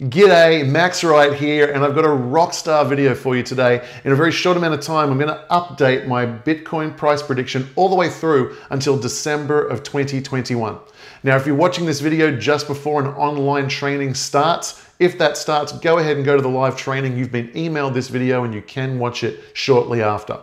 G'day, Max right here, and I've got a rock star video for you today. In a very short amount of time, I'm going to update my Bitcoin price prediction all the way through until December of 2021. Now, if you're watching this video just before an online training starts, if that starts, go ahead and go to the live training. You've been emailed this video and you can watch it shortly after.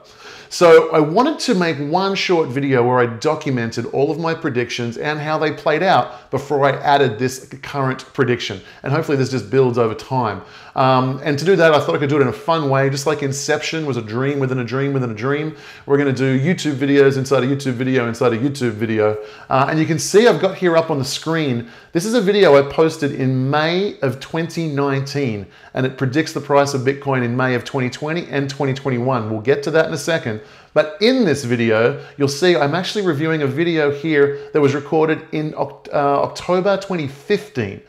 So I wanted to make one short video where I documented all of my predictions and how they played out before I added this current prediction. And hopefully this just builds over time. And to do that, I thought I could do it in a fun way, just like Inception was a dream within a dream within a dream. We're going to do YouTube videos inside a YouTube video inside a YouTube video. And you can see I've got here up on the screen, this is a video I posted in May of 2019, and it predicts the price of Bitcoin in May of 2020 and 2021. We'll get to that in a second. But in this video, you'll see I'm actually reviewing a video here that was recorded in October 2015.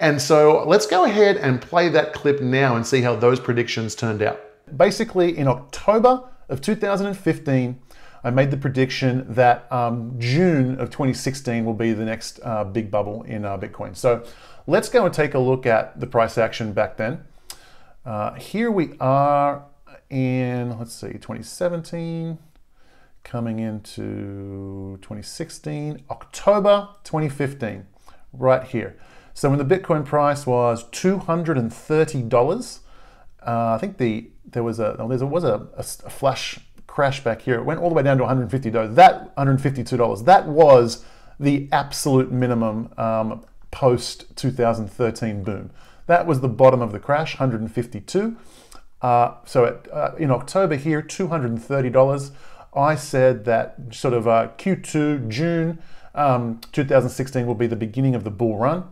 And so let's go ahead and play that clip now and see how those predictions turned out. Basically, in October of 2015, I made the prediction that June of 2016 will be the next big bubble in Bitcoin. So let's go and take a look at the price action back then. Here we are in, let's see, 2017, coming into 2016, October 2015, right here. So when the Bitcoin price was $230, I think there was a flash crash back here. It went all the way down to $150. That $152, that was the absolute minimum post 2013 boom. That was the bottom of the crash, 152. So in October here, $230. I said that sort of Q2, June 2016 will be the beginning of the bull run.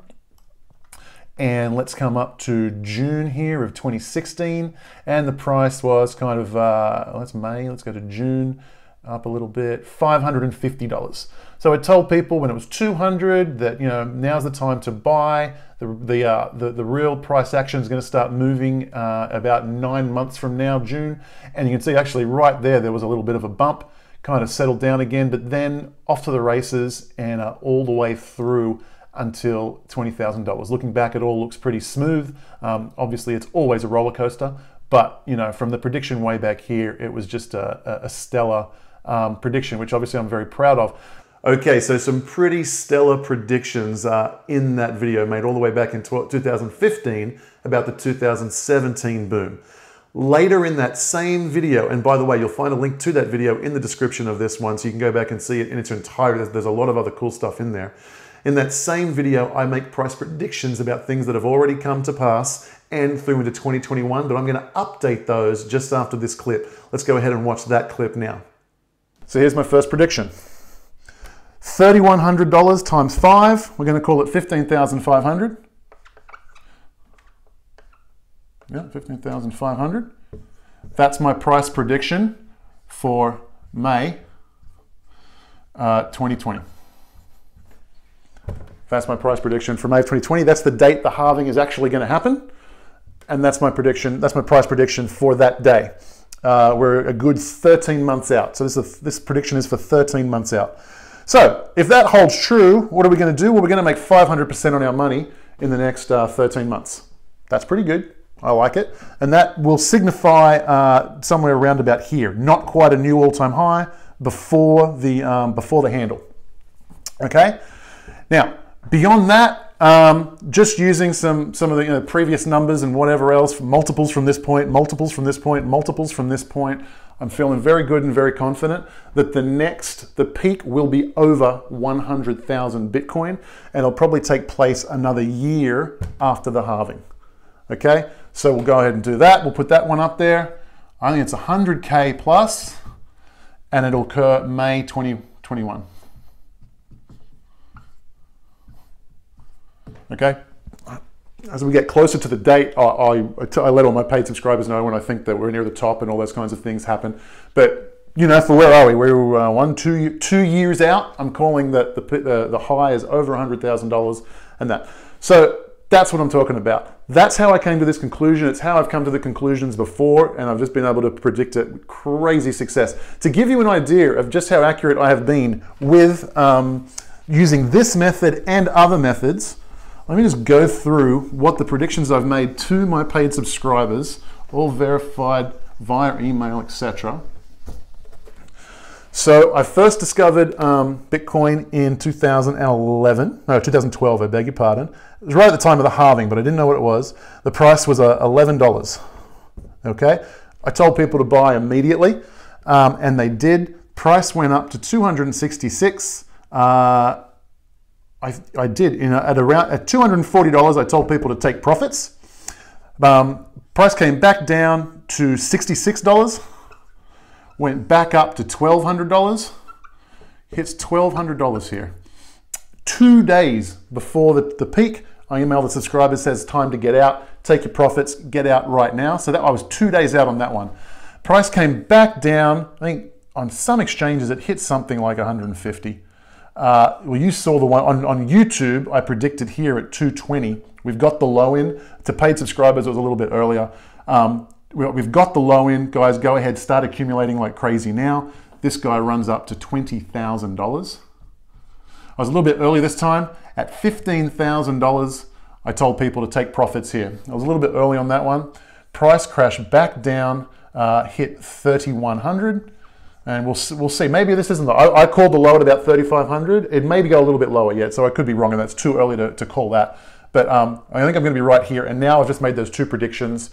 And let's come up to June here of 2016, and the price was kind of, that's May, let's go to June, up a little bit, $550. So I told people when it was 200 that, you know, now's the time to buy. The real price action is going to start moving about 9 months from now, June. And you can see actually right there was a little bit of a bump, kind of settled down again, but then off to the races and all the way through until $20,000. Looking back, it all looks pretty smooth. Obviously, it's always a roller coaster, but you know, from the prediction way back here, it was just a stellar prediction, which obviously I'm very proud of. Okay, so some pretty stellar predictions in that video made all the way back in 2015 about the 2017 boom. Later in that same video, and by the way, you'll find a link to that video in the description of this one, so you can go back and see it in its entirety. There's a lot of other cool stuff in there. In that same video, I make price predictions about things that have already come to pass and through into 2021, but I'm going to update those just after this clip. Let's go ahead and watch that clip now. So here's my first prediction. $3,100 times 5, we're going to call it 15,500. Yeah, 15,500. That's my price prediction for May 2020. That's my price prediction for May of 2020. That's the date the halving is actually going to happen. And that's my prediction. That's my price prediction for that day. We're a good 13 months out. So this prediction is for 13 months out. So if that holds true, what are we going to do? Well, we're going to make 500% on our money in the next 13 months. That's pretty good. I like it. And that will signify somewhere around about here. Not quite a new all-time high before the handle. Okay? Now, beyond that, just using some of the previous numbers and whatever else, multiples from this point, multiples from this point, multiples from this point, I'm feeling very good and very confident that the peak will be over 100,000 Bitcoin, and it'll probably take place another year after the halving. Okay, so we'll go ahead and do that. We'll put that one up there. I think it's 100K plus, and it'll occur May 2021. Okay, as we get closer to the date, I let all my paid subscribers know when I think that we're near the top and all those kinds of things happen. But you know, for where are we? We're 2 years out. I'm calling that the high is over $100,000 and that. So that's what I'm talking about. That's how I came to this conclusion. It's how I've come to the conclusions before, and I've just been able to predict it with crazy success. To give you an idea of just how accurate I have been with using this method and other methods, let me just go through what the predictions I've made to my paid subscribers, all verified via email, etc. So I first discovered Bitcoin in 2012, I beg your pardon. It was right at the time of the halving, but I didn't know what it was. The price was $11, okay? I told people to buy immediately, and they did. Price went up to 266. I did, at $240, I told people to take profits. Price came back down to $66, went back up to $1,200, hits $1,200 here. 2 days before the peak, I emailed the subscribers, says time to get out, take your profits, get out right now. So that I was 2 days out on that one. Price came back down, I think on some exchanges it hit something like 150. Well, you saw the one on YouTube, I predicted here at 220. We've got the low in. To paid subscribers, it was a little bit earlier. We've got the low in. Guys, go ahead, start accumulating like crazy now. This guy runs up to $20,000. I was a little bit early this time. At $15,000, I told people to take profits here. I was a little bit early on that one. Price crashed back down, hit 3,100. And we'll see. Maybe this isn't I called the low at about 3,500. It may go a little bit lower yet, so I could be wrong, and that's too early to call that. But I think I'm going to be right here. And now I've just made those two predictions.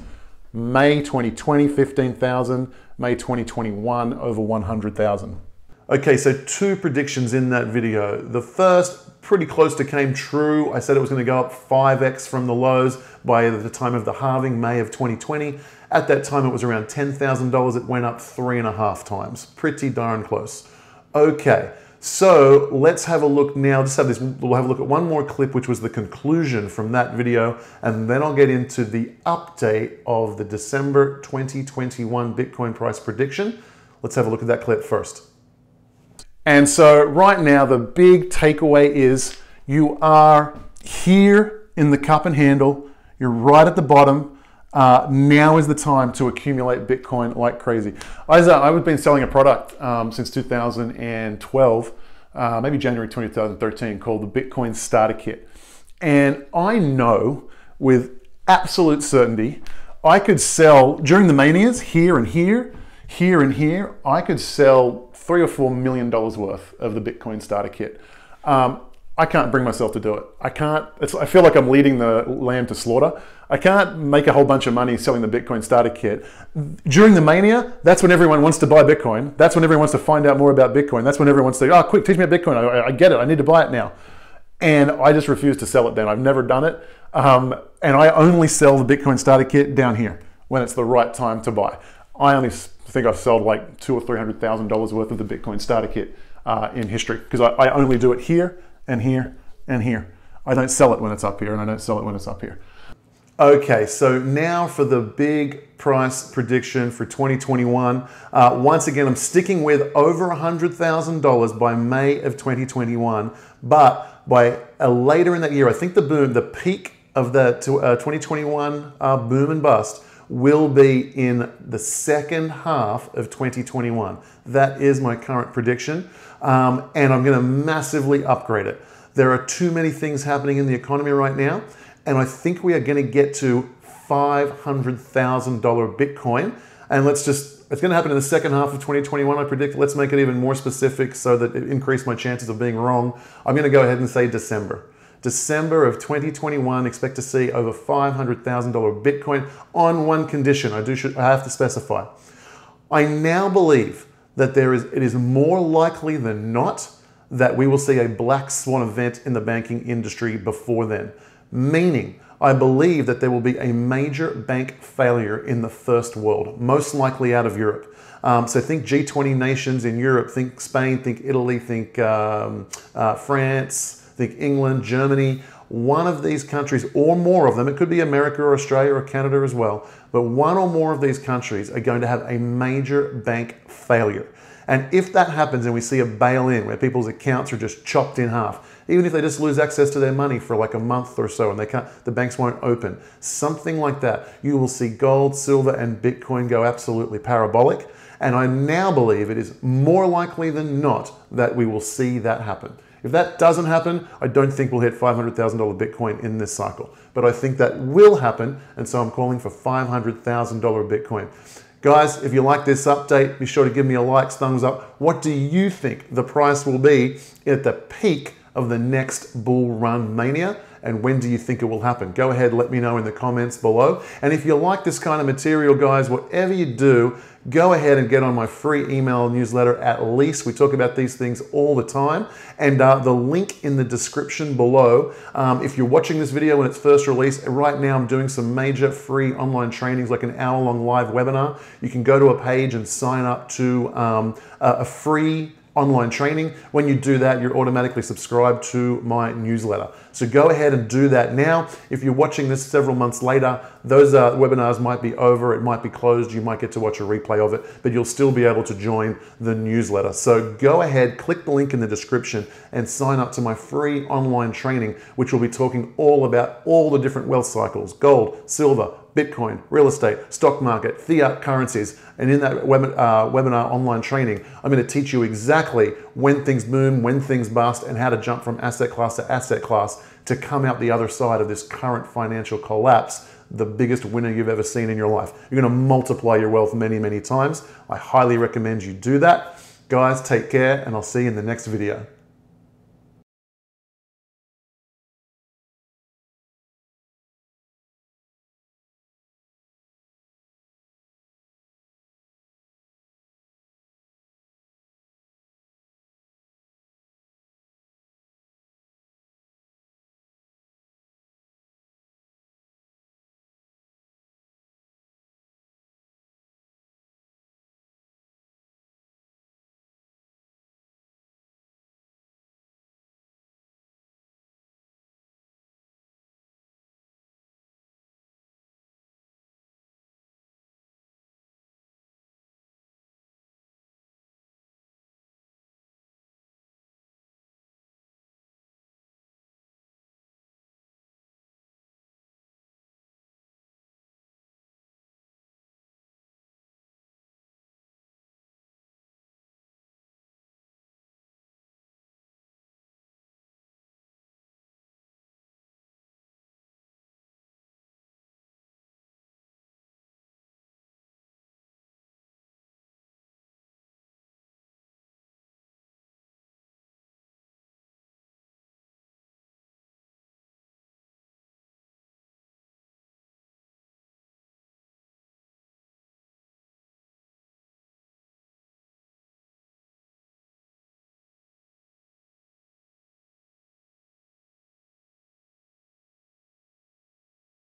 May 2020, 15,000. May 2021, over 100,000. Okay, so two predictions in that video. The first, pretty close to came true. I said it was going to go up 5x from the lows by the time of the halving, May of 2020. At that time, it was around $10,000. It went up 3.5 times. Pretty darn close. Okay, so let's have a look now. We'll have a look at one more clip, which was the conclusion from that video, and then I'll get into the update of the December 2021 Bitcoin price prediction. Let's have a look at that clip first. And so right now, the big takeaway is you are here in the cup and handle. You're right at the bottom. Now is the time to accumulate Bitcoin like crazy. I've been selling a product since 2012, maybe January 2013, called the Bitcoin Starter Kit. And I know with absolute certainty, I could sell, during the manias, here and here, here and here, I could sell $3 or $4 million worth of the Bitcoin Starter Kit. I can't bring myself to do it. I feel like I'm leading the lamb to slaughter. I can't make a whole bunch of money selling the Bitcoin Starter Kit. During the mania, that's when everyone wants to buy Bitcoin. That's when everyone wants to find out more about Bitcoin. That's when everyone wants to, oh, quick, teach me about Bitcoin. I get it. I need to buy it now. And I just refuse to sell it then. I've never done it. And I only sell the Bitcoin Starter Kit down here when it's the right time to buy. I only think I've sold like $200,000 or $300,000 worth of the Bitcoin Starter Kit in history, because I only do it here and here and here. I don't sell it when it's up here, and I don't sell it when it's up here. Okay, so now for the big price prediction for 2021. Once again, I'm sticking with over $100,000 by May of 2021, but by later in that year, I think the peak of the 2021 boom and bust will be in the second half of 2021. That is my current prediction, and I'm going to massively upgrade it. There are too many things happening in the economy right now, and I think we are going to get to $500,000 Bitcoin, and it's going to happen in the second half of 2021, I predict. Let's make it even more specific so that it increases my chances of being wrong. I'm going to go ahead and say December. December of 2021, expect to see over $500,000 Bitcoin on one condition. I have to specify. I now believe that it is more likely than not that we will see a black swan event in the banking industry before then. Meaning, I believe that there will be a major bank failure in the first world, most likely out of Europe. So think G20 nations in Europe, think Spain, think Italy, think France, think England, Germany. One of these countries or more of them, it could be America or Australia or Canada as well, but one or more of these countries are going to have a major bank failure. And if that happens and we see a bail-in where people's accounts are just chopped in half, even if they just lose access to their money for like a month or so and the banks won't open, something like that, you will see gold, silver, and Bitcoin go absolutely parabolic. And I now believe it is more likely than not that we will see that happen. If that doesn't happen, I don't think we'll hit $500,000 Bitcoin in this cycle. But I think that will happen, and so I'm calling for $500,000 Bitcoin. Guys, if you like this update, be sure to give me a like, thumbs up. What do you think the price will be at the peak of the next bull run mania? And when do you think it will happen? Go ahead, let me know in the comments below. And if you like this kind of material, guys, whatever you do, go ahead and get on my free email newsletter at least. We talk about these things all the time. And the link in the description below, if you're watching this video when it's first released, right now I'm doing some major free online trainings, like an hour-long live webinar. You can go to a page and sign up to a free online training. When you do that, you're automatically subscribed to my newsletter. So go ahead and do that now. If you're watching this several months later, those webinars might be over, it might be closed, you might get to watch a replay of it, but you'll still be able to join the newsletter. So go ahead, click the link in the description and sign up to my free online training, which will be talking all about all the different wealth cycles: gold, silver, Bitcoin, real estate, stock market, fiat currencies. And in that webinar online training, I'm going to teach you exactly when things boom, when things bust, and how to jump from asset class to asset class to come out the other side of this current financial collapse, the biggest winner you've ever seen in your life. You're going to multiply your wealth many, many times. I highly recommend you do that. Guys, take care, and I'll see you in the next video.